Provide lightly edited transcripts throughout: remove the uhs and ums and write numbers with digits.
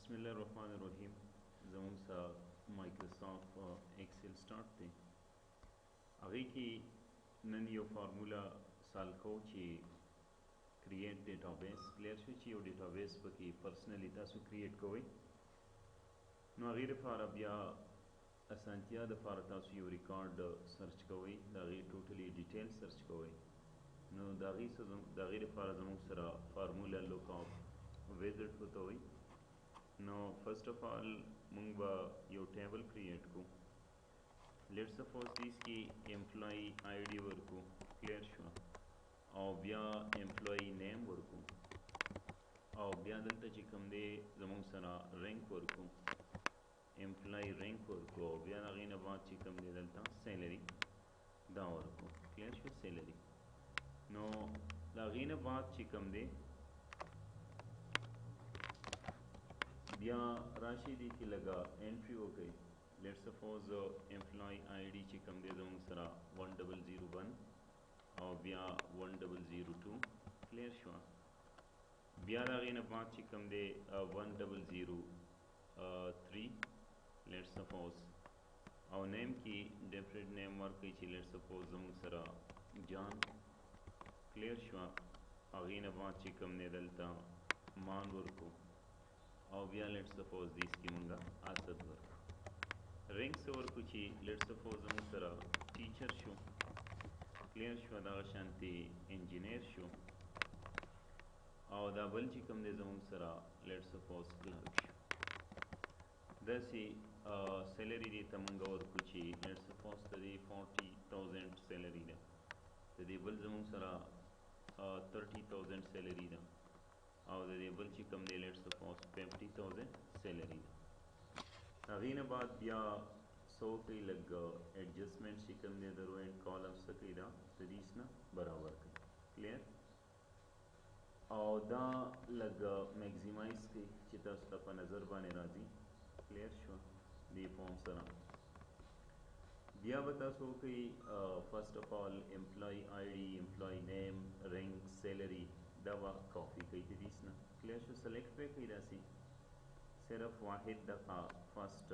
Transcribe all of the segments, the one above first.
بسم الله الرحمن الرحیم. زموږ سره مایکروسافټ ایکسل سٹارټ دی. هغې کې نن یو فارموله سال کوو چې کریټ ډیټابیس کلیر شو چې یو ډیټابیس پکې پرسنلی تاسو کریټ کوئ. نو هغې دپاره بیا اسانتیا دپاره تاسو یو ریکارډ سرچ کوئ، د هغې ټوټلی ډیټیل سرچ کوئ. نو د هغې دپاره زموږ سره فارموله لوک اپ ویزټ ورته وایي. نو فرسٹ آف آل مونږ به یو ټیبل کریټ کو. لیټ سپوز دیس کې امپلائی آئی ډي ورکو، کلیر شو، او بیا امپلائی نیم ورکو، او بیا دلته چې کوم دی زموږ سره رینک ورکو، امپلائی رینک ورکو، او بیا د هغې نه بعد چې کوم دی دلته سیلري دا ورکو، کلیر شو، سیلري. نو د هغې نه بعد چې کوم دی بیا راشي دی کې لږه انټري وکړئ. لیټ سپوز امپلائی آئی ډي چې کوم دی زموږ سره 1001 او بیا 1002، کلیر شوه. بیا د هغې نه بعد چې کوم دی 1003، لیټ سپوز، او نیم کې ډیفرنٹ نیم ورکړئ چې لیټ سپوز زموږ سره جان، کلیر شوه. هغې نه بعد چې کوم دی دلته مان ورکو، او بیا لیټ سپوز دیس کې مونږه اسد ورکو. رینک څه ورکو چې لیټ سپوز زموږ سره ټیچر شو، کلیر شو، دغه شانتې انجینیر شو، او دا بل چې کوم دی زموږ سره لیټ سپوز کلرک شو. داسې سیلري دې ته مونږ ورکو چې لیټ سپوز ته دې 40,000 سیلري ده، د دې بل زموږ سره 30,000 سیلري ده، او د دې بل چې کوم دی لیټ سپوز 50,000 سیلري ده. هغې نه بعد بیا څه وکړئ، لږ ایډجسټمنټ چې کوم دی د رو اینډ کالم څه کوئ، دا د دیس نه برابر کړئ، کلیر. او دا لږ میکزیمایز کړئ چې تاسو ته په نظر باندې راځي، کلیر شوه. دې فارم سره بیا به تاسو وکړئ فرسٹ آف آل امپلائی آئی ډي، امپلائی نیم، رینک، سیلري، دا به کاپي کوئ د دیس نه، کلیر شو. سلیکټ به کوئ داسې صرف واحد دغه فرسٹ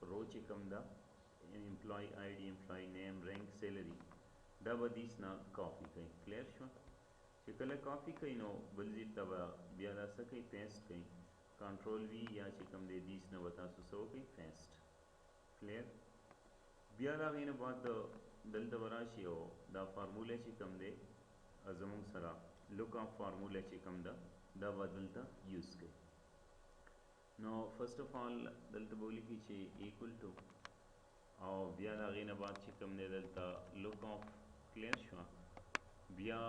رو چې کوم ده امپلائی آئی ډي، امپلائی نیم، رینک، سیلري، دا به دیس نه کاپي کوئ، کلیر شو. چې کله کاپي کوئ نو بل ځای ته به بیا دا څه کوئ، پیسټ کوئ، کنټرول وي یا چې کوم دی دیس نه به تاسو څه وکئ، پیسټ، کلیر. بیا د هغې نه بعد دلته به راشي او دا فارموله چې کوم دی زموږ سره لوک اپ فارموله چې کوم ده دا به دلته یوز کوئ. نو فرسٹ آف آل دلته به ولیکئ چې ایکول ټو، او بیا د هغې نه بعد چې کوم دی دلته لوک اپ، کلیر شوه. بیا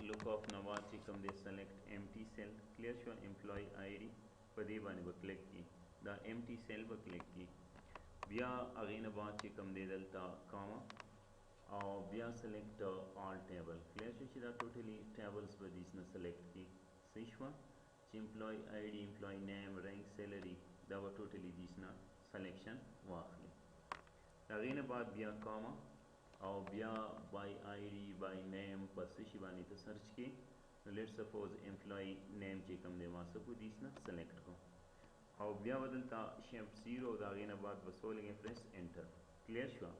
لوک اپ نه بعد چې کوم دی سلیکټ امټي سیل، کلیر شوه. امپلائی آئی ډي په دې باندې به کلک کړي، دا امټي سیل به کلک کړي. بیا هغې نه بعد چې کوم دی دلته کاما، او بیا سلیکټ آل ټیبل، کلیر شو چې دا ټوټلی ټیبلز به دیس نه سلیکټ کړي، صحیح شوه. چې امپلائی آئی ډي، امپلائی نیم، رینک، سیلري، دا به ټوټلی دیس نه سلیکشن واخلي. د هغې نه بعد بیا کاما، او بیا بای آئی ډي، بای نیم په څه شي باندې ته سرچ کړي. نو لیټ سپوز امپلائی نیم چې کوم دی ما څه کو دیس نه سلیکټ کو، او بیا به دلته شفت 0، د هغې نه بعد به څه ولګئ، پریس انټر، کلیر شوه.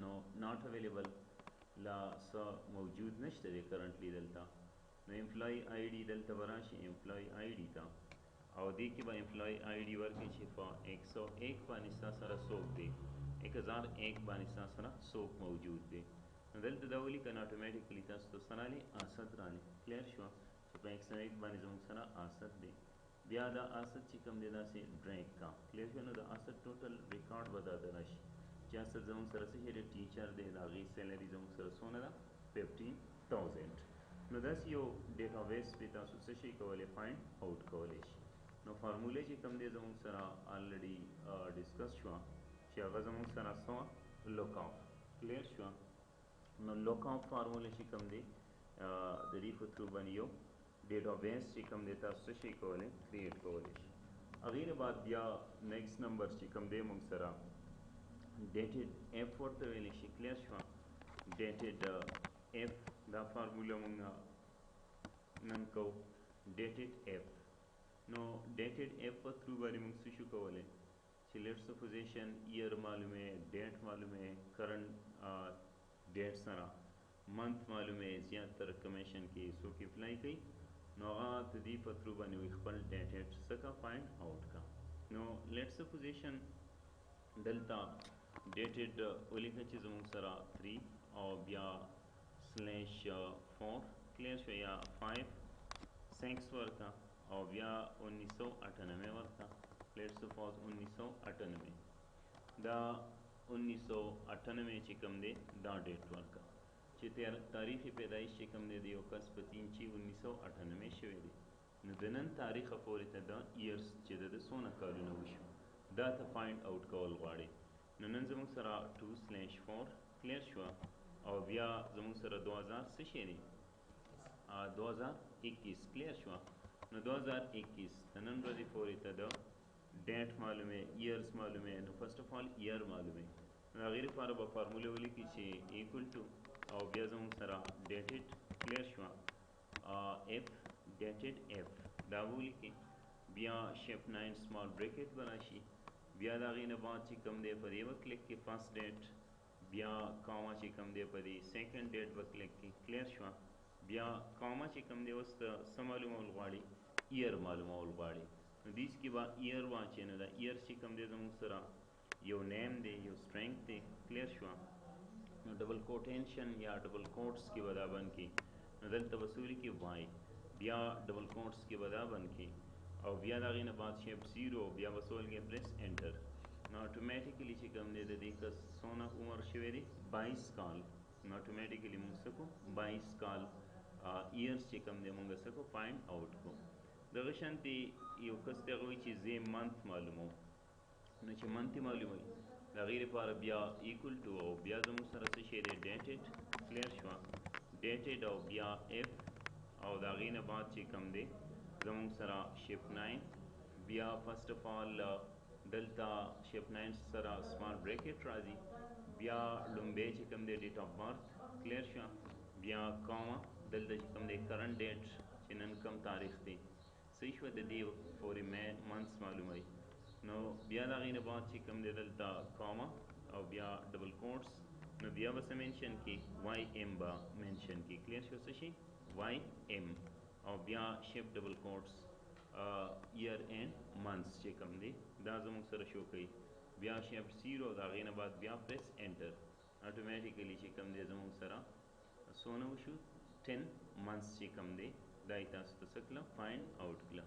نو ناٹ اویلیبل لا څه موجود نشته دی کرنټلی دلته. نو امپلائی آئی ډي دلته به راشي امپلائی آئی ډي ته، او دې کې به امپلائی آئی ډي ورکړي چې په 101 باندې ستا سره څوک دی، 1001 باندې ستا سره څوک موجود دی. نو دلته دا ولیکه نو اټومیټیکلی تاسو ته څه راغلی، اسد راغلی، کلیر شوه چې په 101 باندې زموږ سره اسد دی. بیا دا اسد چې کوم دی داسې ډریګ کا، کلیر شوه. نو د اسد ټوټل ریکارډ به دا راشي چې اسد زموږ سره څه شی دی، ټیچر دی، د هغې سیلري زموږ سره څونه ده، 50,000. نو داسې یو ډیټابیس پې تاسو څه شئ کولی، فایند آوټ کولی شي. نو فارموله چې کوم دی زموږ سره آلریډي ډسکس شوه چې هغه زموږ سره څه وه، لوک اپ، کلیر شوه. نو لوک اپ فارموله چې کوم دی د دې په تھرو باندې یو ډیټابیس چې کوم دی تاسو څه شئ کولی، کریټ کولی شي. هغې نه بعد بیا نیکسٹ نمبر چې کوم دی موږ سره ډیټډ ایف ورته ویلی شي، کلیر شوه. ډیټډ ایف دا فارموله مونږ نن کوو، ډیټډ ایف. نو dated f په through باندې موږ څه شو کولی چې لیټ سپوزیشن year معلومه date معلومه current date سره month معلومه زیات تر کمیشن کې څوک اپلای کوي نو هغه د دې په through باندې خپل dated څه کا find out کا نو لیټ سپوزیشن دلته dated ولیکه چې زموږ سره 3 او بیا /4 کلیر شو یا 5 6 ورکا او بیا 1998 ورکا لیټ سپوز 1998 دا 1998 چې کوم دی دا ډیټ ورکا چې تاریخ پیدایش چې کوم دی د یو کس په 3 چې 1998 شوی دی نو د نن تاریخ پورې ته دا ایرز چې د څونه کارونه وشو دا ته فایند اوټ کول غواړي نو نن زموږ سره 2/4 کلیر شو او بیا زموږ سره 2000 څه شي دی 2021 کلیر شو نو 2021 د نن ورځې پورې ته د ډیټ معلومه ایرز معلومه نو فرست اف آل ایئر معلومه نو غیر لپاره به فارموله ولیکي چې ایکوال ټو او بیا زموږ سره ډیټډ کلیر شو اف ډیټډ اف دا ولیکي بیا شیپ 9 سمال بریکټ براشي بیا دا غینه بعد چې کوم دی په دې وکلیک کې فرست ډیټ بیا کاما چې کوم دی په دې سیکنډ ډیټ وکلیک کې کلیر شو بیا کاما چې کوم دی اوس څه معلومول غواړي ایئر معلومول غواړي نو دیس کې با ایئر واچې نو دا ایئر چې کوم دی زموږ سره یو نیم دی یو سټرنګ دی کلیر شو نو ډبل کوټینشن یا ډبل کوټس کې ودا بن کې نو دلته وصولی کې وای بیا ډبل کوټس کې ودا بن کې او بیا دا غینه بعد شیپ 0 بیا وصول کې پریس انټر نو اتوماتیکلی چې کوم دی د دې کس سونه عمر شوی دی 22 کال نو اتوماتیکلی موږ سکو 22 کال ایئرز چې کوم دی موږ سکو فایند اوټ کو دغه شانتي یو کس دغه وی چې زه منث معلومو نو چې منث معلوموي دا غیر لپاره بیا ایکوال ټو او بیا زموږ سره څه شی دی ډیټډ کلیر شو ډیټډ او بیا اف او دا غینه بعد چې کوم دی زموږ سره شیپ 9 بیا فرست اف آل دلتا شیپ 9 سره سمال بریکټ راځي بیا لومبه چې کوم دی ډیټ اف برث کلیر شو بیا کاما دلته چې کوم دی کرنٹ ډیټ چې نن کوم تاریخ دی صحیح شو د دې پورې منث معلوموي نو بیا دا غینه بعد چې کوم دی دلته کاما او بیا ډبل کوټس نو بیا به څه منشن کې واي ام به منشن کې کلیر شو څه شي واي ام او بیا شیپ ډبل کوټس ایئر اینڈ منث چې کوم دی دا زموږ سره شو کوي بیا شیپ 0 دا غینه بعد بیا پریس انټر اتوماتیکلی چې کوم دی زموږ سره سونه وشو 10 منث چې کوم دی دا تاسو ته سکله فایند اوټ کړه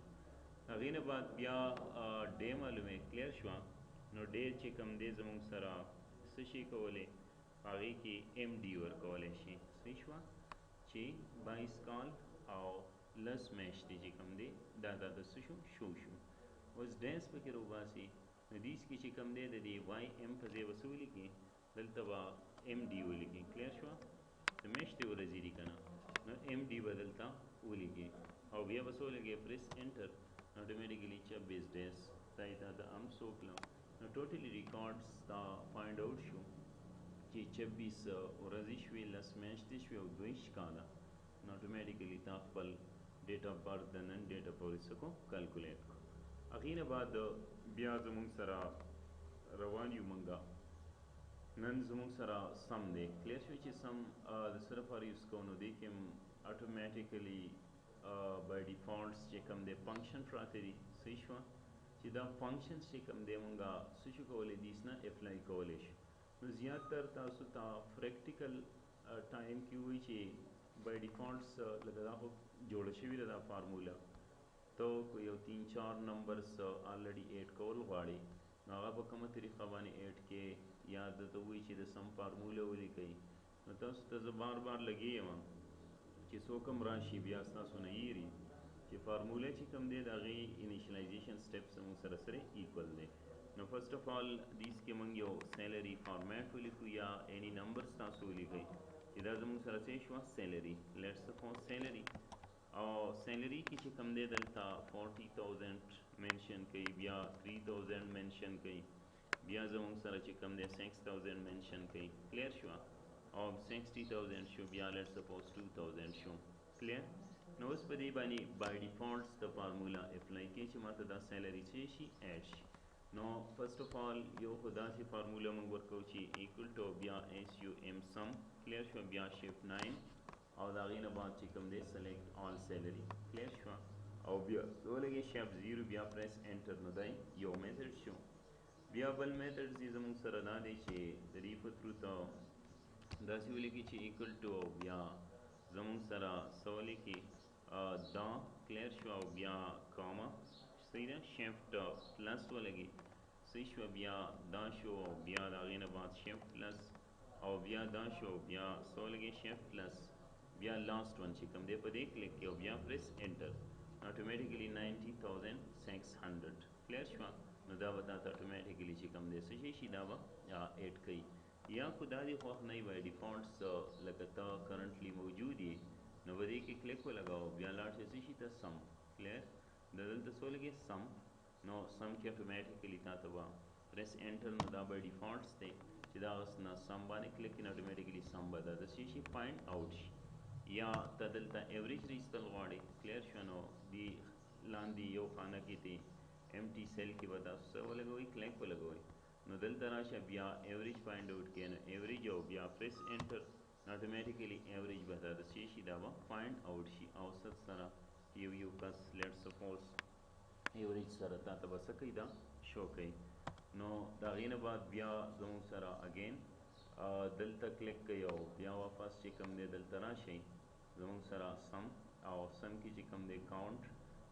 غینه بعد بیا ډے معلومه کلیر شو نو ډے چې کوم دی زموږ سره څه شي کولای هغه کې ام ډی ور کولای شي صحیح شو چې 22 کال او لس میاشتې چې کوم دی دا د څه شو اوس ډیس پکې روباسي نو دیس کې چې کوم دی د دې واي ام په ځای وسولې کې دلته با ام ډی ولیکي کلیر شو د میاشتې ورځې دي کنه نو ام ډی بدلتا ولیکي او بیا وسولې کې پریس انټر automatically 26 days دا د ام سوکلم نو ټوټلی ریکارډز دا فایند اوټ شو چې 26 ورځې شوې لس میاشتې شوې او 22 کاله نو اتوماتیکلی تا خپل ډیټ اف برث د نن ډیټ اف پورې سکو کیلکولیټ کو اغینه بعد بیا زموږ سره روان یو منګه نن زموږ سره سم دی کلیر شو چې سم د سره فار یوز کو نو دی کوم اتوماتیکلی by default چې کوم دی فنکشن پراته دي صحیح شو چې دا فنکشنز چې کوم دی مونږه څه شو کولی دي نه اپلای کولی شو نو زیاتر تاسو ته پریکټیکل ټایم کې وي چې by default لکه دا خو جوړه شوې ده دا فارموله تو یو 3-4 نمبرز آلریډي ایډ کول غواړي نو هغه په کومه طریقه باندې ایډ کې یا درته وایي چې د سم فارموله ولیکئ نو تاسو ته زه بار بار لګیم چې څوک هم راشي بیا ستاسو نه یېري چې فارموله چې کوم دی د هغې انیشلایزیشن سټیپس زموږ سره ایکول دی نو فرسٹ اف آل دیس کې موږ یو سیلري فارمیټ ولیکو یا اینی نمبرز تاسو ولیکئ چې دا زموږ سره څه شوه سیلري لیټس سپوز سیلري او سیلري کې چې کوم دی دلته 40,000 منشن کوي بیا 3,000 منشن کوي بیا زموږ سره چې کوم دی 6,000 منشن کوي کلیر شوه او 60,000 شو بیا لیټس سپوز 2,000 شو کلیر نو اوس په دې باندې بای ډیفالټس د فارمولا اپلای کوي چې ماته دا سیلري څه شي ایډ شي. نو فرست اف آل یو خو داسې فارمولا موږ ورکوو چې ایکول ټو بیا ایس یو ایم سم کلیر شوه، بیا شفټ 9 او د هغې نه بعد چې کوم دی سلیکټ آل سیلري کلیر شوه او بیا ولګې شفټ 0 بیا پریس انټر. نو دی یو میتھډ شو. بیا بل میتھډ چې زموږ سره دا دی چې د دې په تھرو ته داسې ولیکي چې ایکول ټو بیا زموږ سره څه ولیکي دا کلیر شو او بیا کاما صحیح ده شفټ پلس ولګي صحیح شو، بیا دا شو او بیا د هغې نه بعد شفټ پلس او بیا دا شو بیا څه ولګي شفټ پلس بیا لاست ون چې کوم دی په دې کلیک کې او بیا پریس انټر. اټومیټیکلی 90,600 کلیر شوه. نو دا به تاته اټومیټیکلی چې کوم دی څه شي دا به ایډ کوي. یا خو دا دې خوښ نه وي بای ډیفالټس لکه ته کرنټلی موجود یې نو په دې کې کلیک ولګاو بیا لاړ شي څه شي ته سم کلیر د دلته څه ولګي سم. نو سم کې اټومیټیکلی تاته به پریس انټر. نو دا بای ډیفالټس دی چې دا اوس نه سم باندې کلیک کړي اټومیټیکلی سم به دا څه شي فایند آوټ شي. یا ته دلته ایوریج راایستل غواړې کلیر شو نو دی لاندې یو خانه کې دی ایم ټي سیل کې به تاسو څه ولګوئ کلیک ولګوئ. نو دلته راشه بیا ایوریج فایند آوټ کړئ نو ایوریج او بیا پریس انټر. اټومیټیکلی ایوریج به دا څه شي دا به فایند آوټ شي. اوسط سره یو کس لیټ سپوز ایوریج سره تاته به څه کوي دا شو کوي. نو د هغې نه بعد بیا زموږ سره اگین دلته کلیک کوي او بیا واپس چې کوم دی دلته راشئ زموږ سره سم او سم کې چې کوم دی کاونټ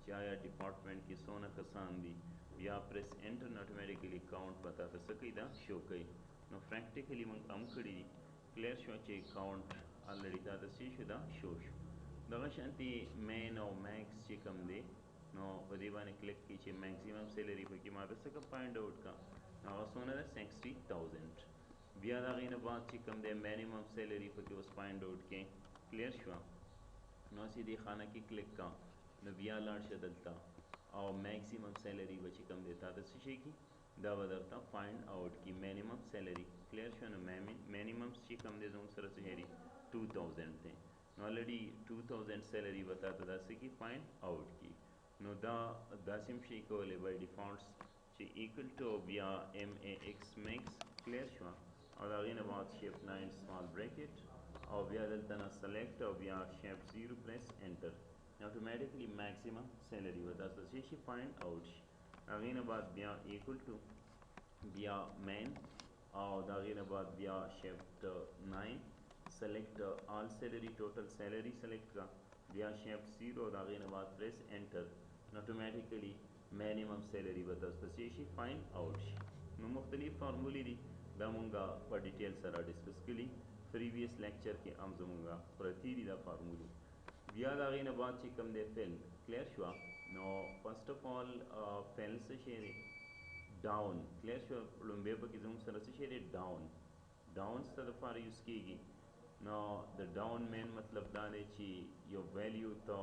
چې آیا ډپارټمنټ کې څونه کسان دي بیا پریس انټر نو اټومیټیکلی کاونټ به تاته څه کوي دا شو کوي. نو پریکټیکلی موږ هم کړي دي کلیر شو چې کاونټ الریډي تاته څه شو دا شو شو. دغه شانتي مین او میکس چې کوم دی نو په دې باندې کلیک کړئ چې میکسیمم سیلري پکې ماته څه فایند آوټ کا هغه څونه ده 60,000. بیا د هغې نه بعد چې کوم دی مینیمم سیلري پکې اوس فایند آوټ کړئ کلیر شوه. نو چې دې خانه کې کلیک کا نو بیا لاړ شه دلته او میکسیمم سیلري به چې کوم دی تاته څه شي کی دا به درته فایند آوټ کی مینیمم سیلري کلیر شو. نو مینیمم چې کوم دی زموږ سره څه دی 2000 دی. نو الریډي 2000 سیلري به تاته داسې کی فایند آوټ کی. نو دا داسې هم شي کولی بای ډیفالټس چې ایکول ټو بیا ایم ای ایکس میکس کلیر شوه او د هغې نه بعد شیفټ 9 سمال بریکټ او بیا دلته نه سلیکټ او بیا شیفټ 0 پریس انټر. اټومیټیکلی میکسیمم سیلري به تاسو څه شي فایند آوټ شي. هغې نه بعد بیا ایکول ټو بیا مین او د هغې نه بعد بیا شیفټ 9 سلیکټ آل سیلري ټوټل سیلري سلیکټ کا بیا شیفټ 0 او د هغې نه بعد پریس انټر. اټومیټیکلی مینیمم سیلري به تاسو څه شي فایند آوټ شي. نو مختلف فارمولې دي دا مونږه په ډیټیل سره ډسکس کړي پریویس لیکچر کې هم زمونږه پرتی دي دا فارمولې. بیا د هغې نه بعد چې کوم دی فیل کلیر شوه. نو فرسٹ اف آل فیل څه شی دی ډاون کلیر شوه. لومبی پکې زموږ سره څه شی دی ډاون څه دپاره یوز کیږي. نو د ډاون مین مطلب دا دی چې یو ویلیو ته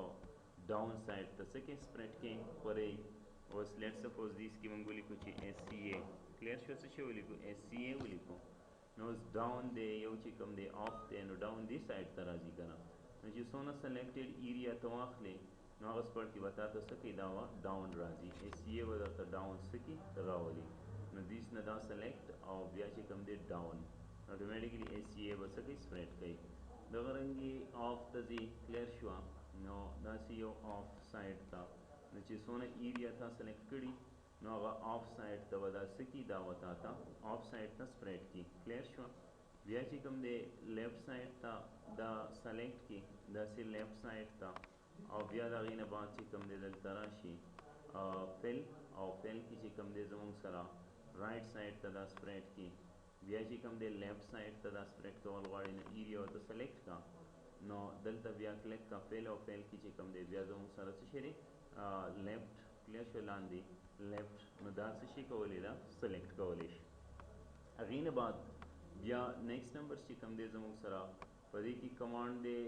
ډاون سایډ ته څه کې سپریډ کې خورئ. اوس لیټ سپوز دیس کې موږ ولیکو چې ایس سی اے کلیر شو څه شی ولیکو ایس سی اے ولیکو. نو اوس ډاون دی یو چې کوم دی آف دی نو ډاون دی سایډ ته راځي که نه. نو چې څونه سلیکټډ ایریا ته واخلې نو هغه سپړ کې به تاته څه کوي دا ډاون راځي. ایس سی اے به درته ډاون څه کي راولي. نو دیس نه دا سلیکټ او بیا چې کوم دی ډاون اټومیټیکلی ایس سی اے به څه کوي سپریډ کوي. دغه رنګې آف ته ځي کلیر شوه. نو داسې یو آف سایډ ته نو چې څونه ایریا تا سلیکټ کړي نو هغه آف سایډ ته به دا څه کي دا به تاته آف سایډ ته سپریډ کي کلیر شوه. بیا چې کوم دی لیفټ سایډ ته دا سلیکټ کی داسې لیفټ سایډ ته او بیا د هغې نه بعد چې کوم دی دلته راشي فل او فل کې چې کوم دی زموږ سره رایټ سایډ ته دا سپریډ کی. بیا چې کوم دی لیفټ سایډ ته دا سپریډ کول غواړي نو ایریا ورته سلیکټ کا نو دلته بیا کلیک کا فیل او فیل کې چې کوم دی بیا زموږ سره څه شی دی لیفټ کلیر شو لاندې لیفټ نو دا څه شي کولی دا سلیکټ کولی شي. هغې نه بعد بیا نیکسٹ نمبر چې کوم دی زموږ سره په دې کې کمانډ دی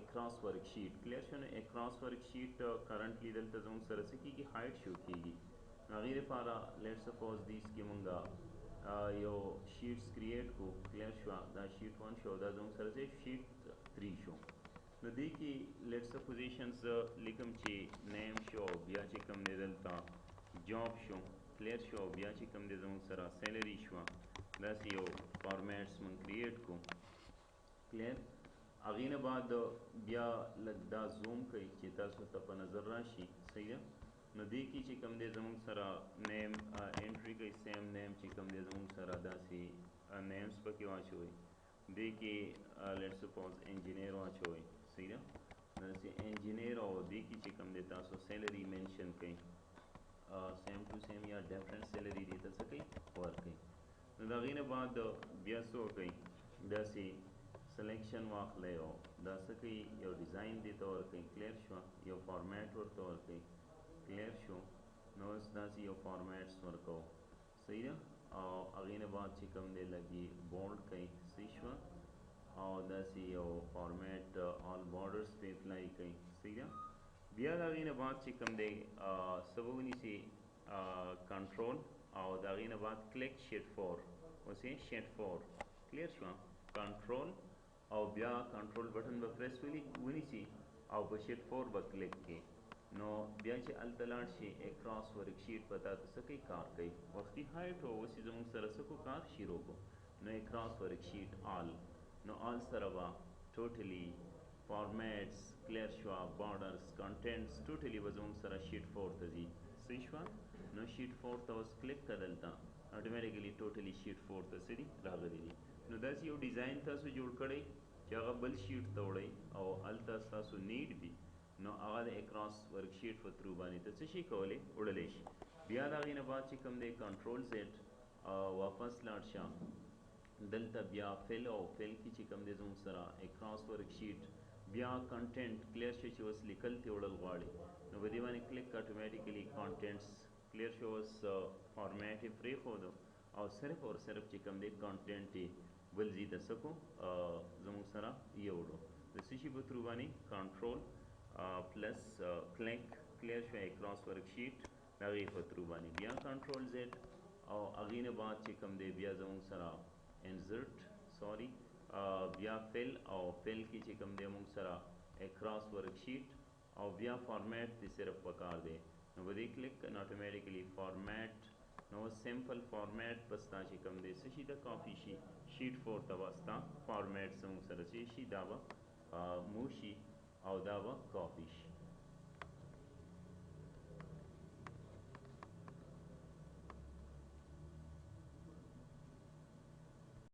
اکراس ورک شیټ کلیر شو. نو اکراس ورک شیټ کرنټلی دلته زموږ سره څه کېږي هایډ شو کېږي. نو هغې دپاره لیټ سپوز دیس کې مونږ یو شیټس کریټ کو کلیر شو. دا شیټ 1 شو دا زموږ سره شیټ 3 شو. نو دې کې لیټ سپوزیشن زه لیکم چې نیم شو او بیا چې کوم دی دلته جاب شو کلیر شو او بیا چې کوم دی زموږ سره سیلري شوه داسې یو فارمیټس موږ کریټ کړو کلیر هغې نه بعد بیا لږ دا زوم کوي چې تاسو ته په نظر راشي صحیح ده نو دې کې چې کوم دی زموږ سره نیم انټري کوي سیم نیم چې کوم دی زموږ سره داسې نیمز پکې واچوئ دې کې لیټ سپوز انجینیر واچوئ صحیح ده داسې انجینیر او دې کې چې کوم دی تاسو سیلري مینشن کوئ سیم ټو سیم یا ډفرنٹ سیلري دې ته څه کوي ورکوي نو د هغې نه بعد بیا څه وکړئ داسې سلیکشن واخلئ او دا څه کوي یو ډیزاین دې ته ورکوي کلیر شوه یو فارمیټ ورته ورکوي کلیر شو نو اوس داسې یو فارمیټس ورکوو صحیح ده او هغې نه بعد چې کوم دی لږ یې بولډ کوي صحیح شوه او داسې یو فارمیټ آل بارډرز پې اپلای کوي صحیح ده بیا د هغې نه بعد چې کوم دی څه به ونیسي کنټرول او د هغې نه بعد کلیک شیټ 4 اوس یې شیټ 4 کلیر شوه کنټرول او بیا کنټرول بټن به پریس ونیسي او په شیټ 4 به کلیک کړي نو بیا چې هلته لاړ شي اکراس ورکشیټ په تا ته څه کوي کار کوي وختي هایټ او اوس یې زموږ سره څه کو کار شروع کړو نو اکراس ورکشیټ آل نو آل سره به ټوټلی فارمیټس کلیر شوه بارډرز کنټینټس ټوټلی به زموږ سره شیټ 4 ته ځي صحیح شوه نو شیټ 4 ته اوس کلیک کړه دلته اټومیټیکلی ټوټلی شیټ 4 ته څه دي راغلي دي نو داسې یو ډیزاین تاسو جوړ کړئ چې هغه بل شیټ ته وړئ او هلته ستاسو نیډ وي نو هغه د اکراس ورکشیټ په تھرو باندې ته څه شي کولی وړلی شي بیا د هغې نه بعد چې کوم دی کنټرول زیډ واپس لاړ شه دلته بیا فل او فل کې چې کوم دی زموږ سره اکراس ورکشیټ بیا کنټینټ کلیر شو چې اوس لیکل ترې وړل غواړي نو په دې باندې کلیک اټومیټیکلی کنټینټس کلیر شو اوس فارمیټ یې پرېښودو او صرف اور صرف چې کوم دی کنټینټ یې بل ځای ته څه کړو زموږ سره یوړو د څه شي په تھرو باندې کنټرول پلس کلیک کلیر شو اکراس ورکشیټ د هغې په تھرو باندې بیا کنټرول زیډ او هغې نه بعد چې کوم دی بیا زموږ سره انزرټ سوري بیا فل او فل کې چې کوم دی موږ سره اکراس ورکشیټ او بیا فارمیټ دی صرف پکار دی نو په دې کلیک کړه اټومیټیکلی فارمیټ نو سمپل فارمیټ پستا چې کوم دی څه شي د کاپي شي شیټ 4 ته به ستا فارمیټ زموږ سره چې شي دا به موو شي او دا به کاپي شي